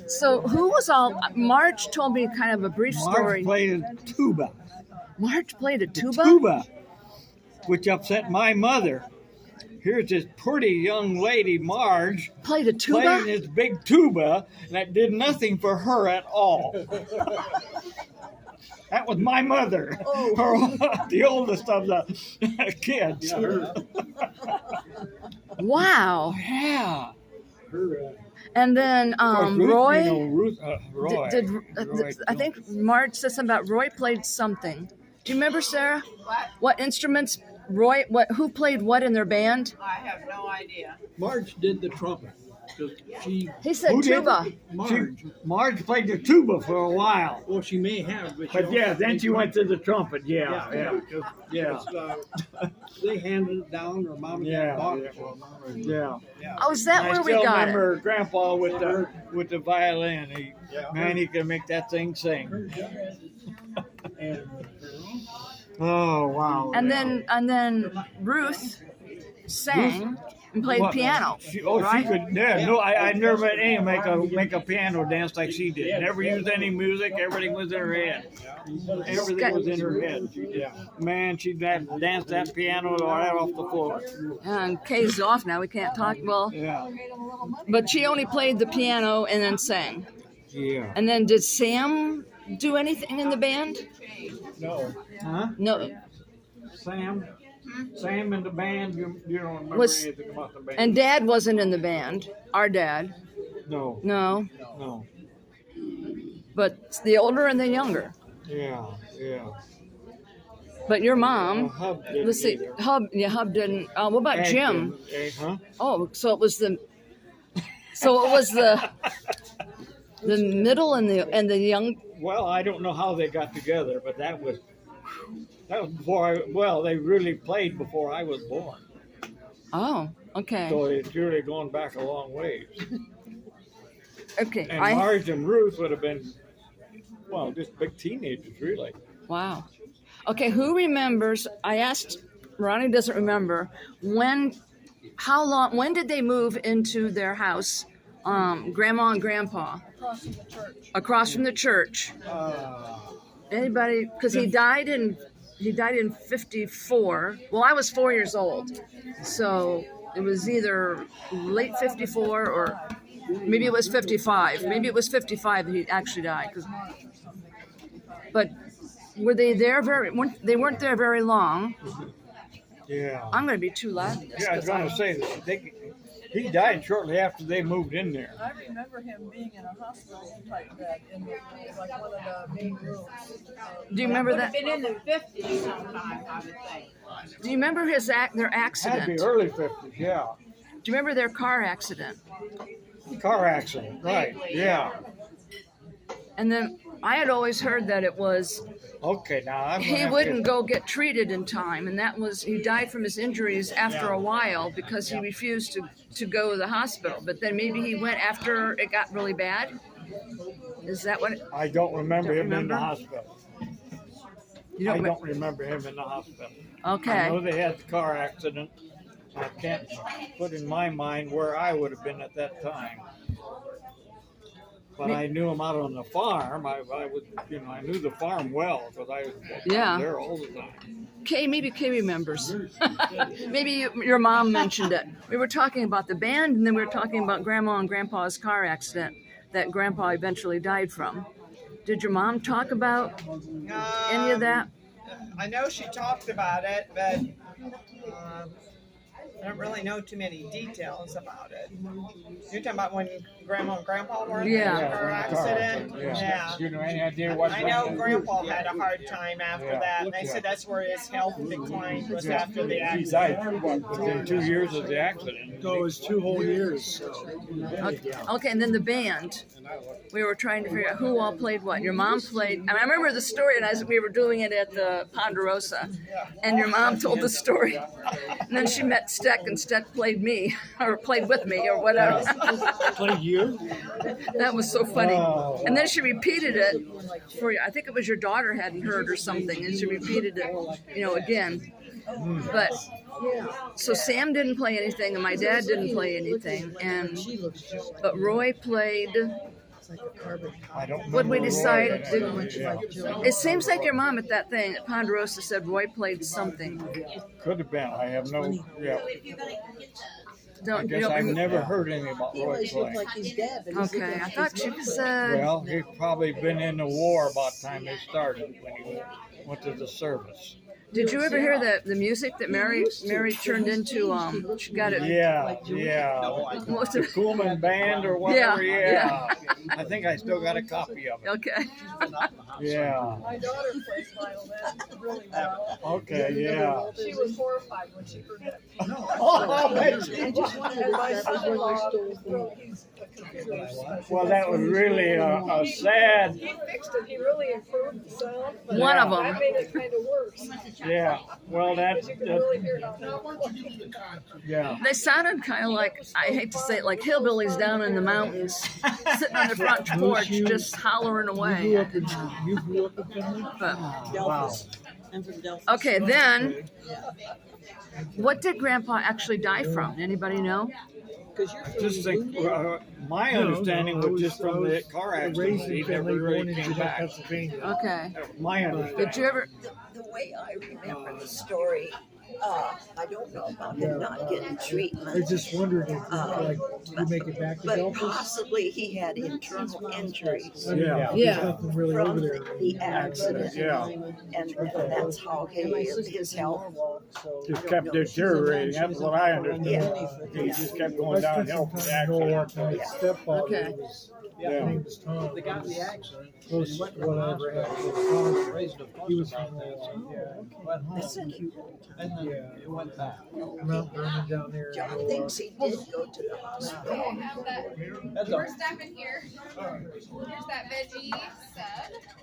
So who was all? Marge told me kind of a brief story. Marge played a tuba. Marge played a tuba. Tuba, which upset my mother. Here's this pretty young lady, Marge, Played a tuba. playing this big tuba, and that did nothing for her at all. That was my mother, her, the oldest of the kids. Wow. Yeah. And then Of course, Ruth, Roy. you know, Roy. Roy. I think Marge said something about Roy played something. Do you remember, Sarah? What instruments Roy? Who played what in their band? I have no idea. Marge did the trumpet. 'Cause He said Who did? tuba. Marge played the tuba for a while. Well, she may have, but, But yeah, then she went to the trumpet. Yeah. They handed it down, or mom and Yeah, dad bought yeah. it for them. Yeah. Oh, is that I where we still got it? remember Grandpa with the violin. He could make that thing sing. Oh wow! And then Ruth sang and played What? piano. She right? could. Yeah, no, I never met anyone make a piano dance like she did. Never used any music. Everything was in her head. Everything was in her head. Man, she danced that piano right off the floor. And Kay's off now. We can't talk. Well, Yeah. but she only played the piano and then sang. Yeah. And then did Sam do anything in the band? No. Huh? No. Sam in the band. You don't remember Was- anything about the band? And Dad wasn't in the band. Our dad. No. No. No. But the older and the younger. Yeah. But your mom. Hub didn't Let's see. either. Hub didn't. What about Ag Jim? didn't. Huh? Oh, so it was the middle and the young. Well, I don't know how they got together, but that was before they really played before I was born. Oh, okay. So it's really gone back a long ways. Okay. And Marge and Ruth would have been, well, just big teenagers, really. Wow. Okay, who remembers? I asked. Ronnie doesn't remember when did they move into their house? Grandma and Grandpa. Across from the church. Anybody? Because he died in 54. Well, I was 4 years old, so it was either late 54 or maybe it was 55. Maybe it was 55 that he actually died. But were they there they weren't there very long. Yeah. I'm going to be too loud. in this Yeah, I was 'cause going to say, he died shortly after they moved in there. I remember him being in a hospital type bed in like one of the main rooms. Do you remember that? Been in the 50s sometime, I would think. Do you remember their Had to accident? be Do early 50s, yeah. you remember their car accident? Car accident, right, yeah. And then I had always heard that it was Okay, now I'm he wouldn't go get treated in time, and that was he died from his injuries after a while because he refused to go to the hospital. But then maybe he went after it got really bad. Is that what? I don't remember him in remember? the hospital. You I don't. don't remember him in the hospital. Okay. I know they had the car accident. I can't put in my mind where I would have been at that time. But I knew him out on the farm. I knew the farm well because I was there all the time. Maybe Kay remembers. Maybe your mom mentioned it. We were talking about the band, and then we were talking about Grandma and Grandpa's car accident that Grandpa eventually died from. Did your mom talk about any of that? I know she talked about it, but I don't really know too many details about it. You're talking about when Grandma and Grandpa were in the car accident? Yeah. Do you know any idea what? I know Grandpa had a hard time after that, and they said that's where his health declined was after the He accident. died within 2 years of the accident. So it was 2 whole years. Okay, and then the band. We were trying to figure out who all played what. Your mom played, and I remember the story, and we were doing it at the Ponderosa, and your mom told the story. And then she met Steck, and Steck played me, or played with me, or whatever. Played you? That was so funny. Oh. And then she repeated it for, I think it was your daughter hadn't heard or something, and she repeated it, again. But so Sam didn't play anything, and my dad didn't play anything, but Roy played. I don't What we remember decide? Roy, yeah. It seems like your mom at that thing at Ponderosa said Roy played something. Could have been. I have no. Yeah. I Don't you guess don't I've remember? never heard anything about Roy playing. Okay, I thought you said. Well, he's probably been in the war about the time they started when he went to the service. Did you ever hear the music that Mary turned into? She got it. Yeah. What's The it? Kuhlman band or whatever. Yeah. I think I still got a copy of it. Okay. Yeah. My daughter plays violin really well. Okay. Yeah. She was horrified when she heard it. Oh, I bet you. And my son-in-law, he's a computer specialist. Well, that was really a sad. He fixed it. He really improved the sound. But One of that them. made it kind of worse. Yeah. Well, Because you could really hear it on that one. yeah. They sounded kind of like, I hate to say it, like hillbillies down in the mountains, sitting on their front porch, just hollering away. You grew up in Finland? But, Wow. okay, then, what did Grandpa actually die from? Anybody know? Just think, my understanding was just from the car accident. Raised He in never Finland, born really in came back. Pennsylvania. Okay. My understanding. Did you ever? The way I remember the story, I don't know about him not getting I treatment, just wondered if like you make it back to but Delphus. possibly he had internal injuries I mean, Yeah. there's Yeah. nothing really from over there. the accident, Yeah. and that's how his health. Just kept deteriorating. That's what I understood. Yeah. He just kept going I spent downhill some from the time in Noah, accident. my stepfather Okay. was, Yeah. his name was Tom. They got in the accident. Close to what I ever had with Tom. Raised a He was fuss from about that. So Noah. went home, and then it went back. Mount Vernon down there. in John Noah. thinks he did go to the hospital. That's We're stopping here. Here's that veggie sub.